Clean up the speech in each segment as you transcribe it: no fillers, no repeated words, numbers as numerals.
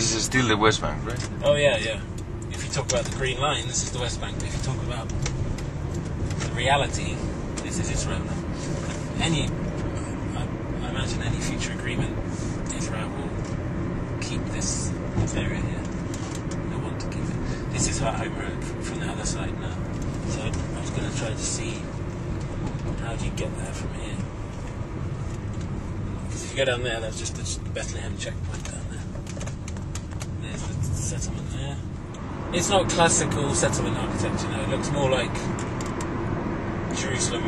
this is still the West Bank, right? Oh yeah, yeah. If you talk about the Green Line, this is the West Bank. But if you talk about the reality, this is Israel. I imagine any future agreement, Israel will keep this area here. They want to keep it. This is Har Homa from the other side now. So I was going to try to see how do you get there from here. Because if you go down there, that's just the Bethlehem checkpoint down there. There's the settlement there. It's not classical settlement architecture, no. It looks more like Jerusalem,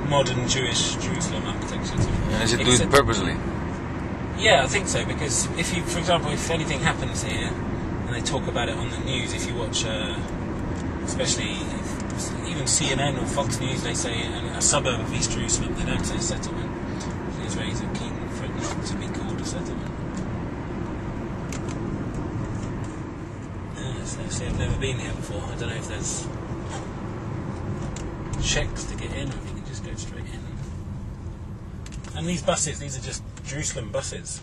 modern Jewish Jerusalem architecture. And is it do it purposely? Yeah, I think so, because if you, for example, if anything happens here, and they talk about it on the news, if you watch, especially even CNN or Fox News, they say a suburb of East Jerusalem, they don't say settlement. The Israelis are keen for it not to be called a settlement. See, I've never been here before. I don't know if there's checks to get in or if you can just go straight in. And these buses, these are just Jerusalem buses.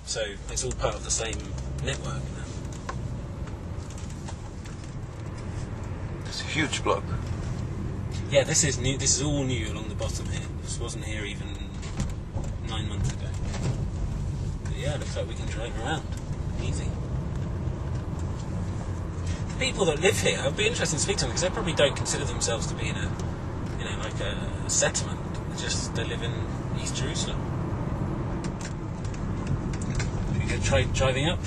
So it's all part of the same network now. It's a huge block. Yeah, this is new. This is all new along the bottom here. This wasn't here even 9 months ago. But yeah, looks like we can drive around. Easy. People that live here, I'd be interested to speak to them because they probably don't consider themselves to be in a, like a settlement. They live in East Jerusalem. Should we go try driving up?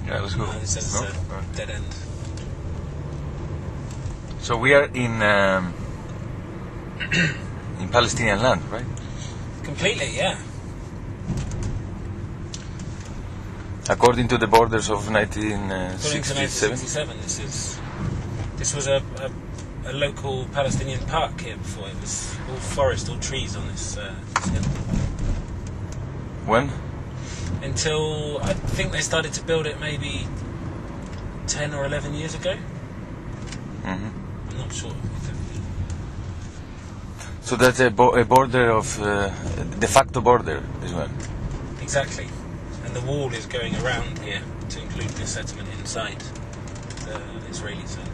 Yeah, let's go. It says it's a dead end. So we are in Palestinian land, right? Completely, yeah. According to the borders of According to 1967. 1967, this was a local Palestinian park here before. It was all forest, all trees on this hill. When? Until I think they started to build it maybe 10 or 11 years ago. Mm-hmm. I'm not sure. So that's a border of de facto border as well. Exactly. And the wall is going around here to include this settlement inside the Israeli side.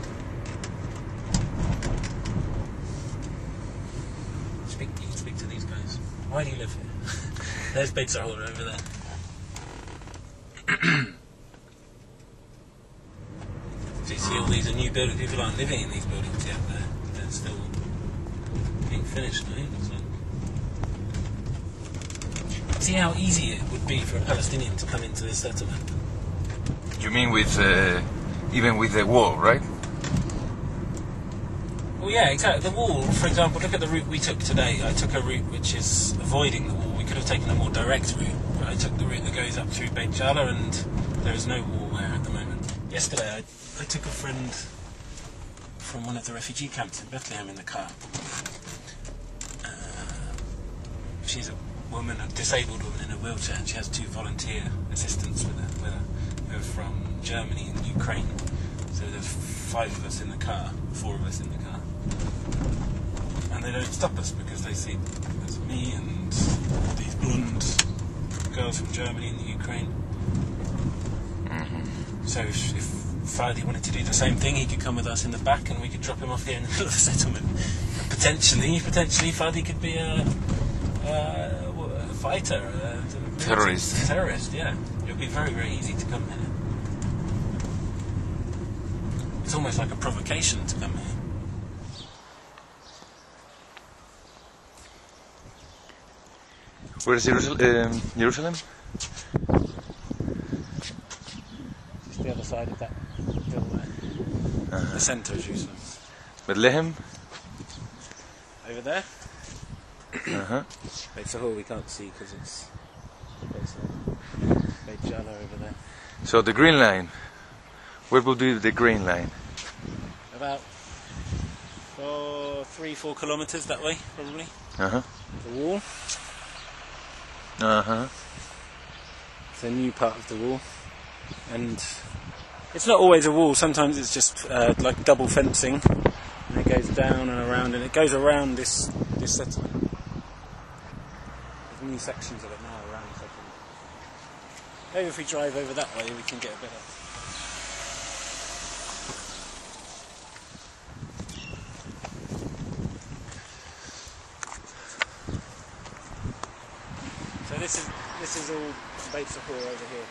You can speak to these guys. Why do you live here? There's Beit Zahor over there. So you see all these are new buildings. People aren't living in these buildings yet. They're still being finished, I think. See how easy it would be for a Palestinian to come into this settlement. You mean with even with the wall, right? Well, yeah, exactly. The wall, for example, look at the route we took today. I took a route which is avoiding the wall. We could have taken a more direct route, but I took the route that goes up through Beit Jala, and there is no wall there at the moment. Yesterday, I took a friend from one of the refugee camps in Bethlehem in the car. She's a disabled woman in a wheelchair, and she has 2 volunteer assistants with her who are from Germany and Ukraine. So there's 5 of us in the car, 4 of us in the car. And they don't stop us because they see there's me and these blonde girls from Germany and the Ukraine. Mm-hmm. So if Fadi wanted to do the same thing, he could come with us in the back and we could drop him off here in the middle of the settlement. And potentially Fadi could be a fighter, terrorist, yeah. It would be very, very easy to come here. It's almost like a provocation to come here. Where is Jerusalem? Just the other side of that hill there. The centre of Jerusalem. Bethlehem? Over there? Uh-huh. Beit Zahor we can't see because it's Beit Jala over there. So the Green Line. Where will be the Green Line? About 3-4 kilometres that way, probably. Uh-huh. The wall. Uh-huh. It's a new part of the wall. And it's not always a wall, sometimes it's just like double fencing. And it goes down and around, and it goes around this settlement. There's new sections of it now around the settlement. Maybe if we drive over that way, we can get a better. So this is all Har over here.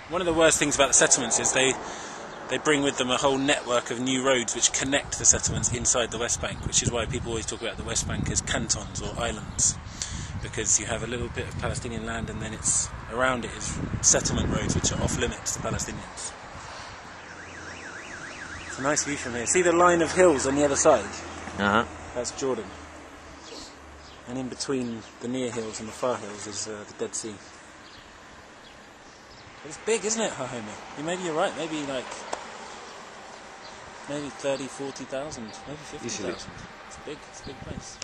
One of the worst things about the settlements is they bring with them a whole network of new roads which connect the settlements inside the West Bank, which is why people always talk about the West Bank as cantons or islands, because you have a little bit of Palestinian land and then it's around it is settlement roads which are off limits to Palestinians. It's a nice view from here. See the line of hills on the other side? Uh-huh. That's Jordan. And in between the near hills and the far hills is the Dead Sea. It's big, isn't it, Har Homa? Maybe you're right, maybe 30, 40,000, maybe 50,000. It's a big place.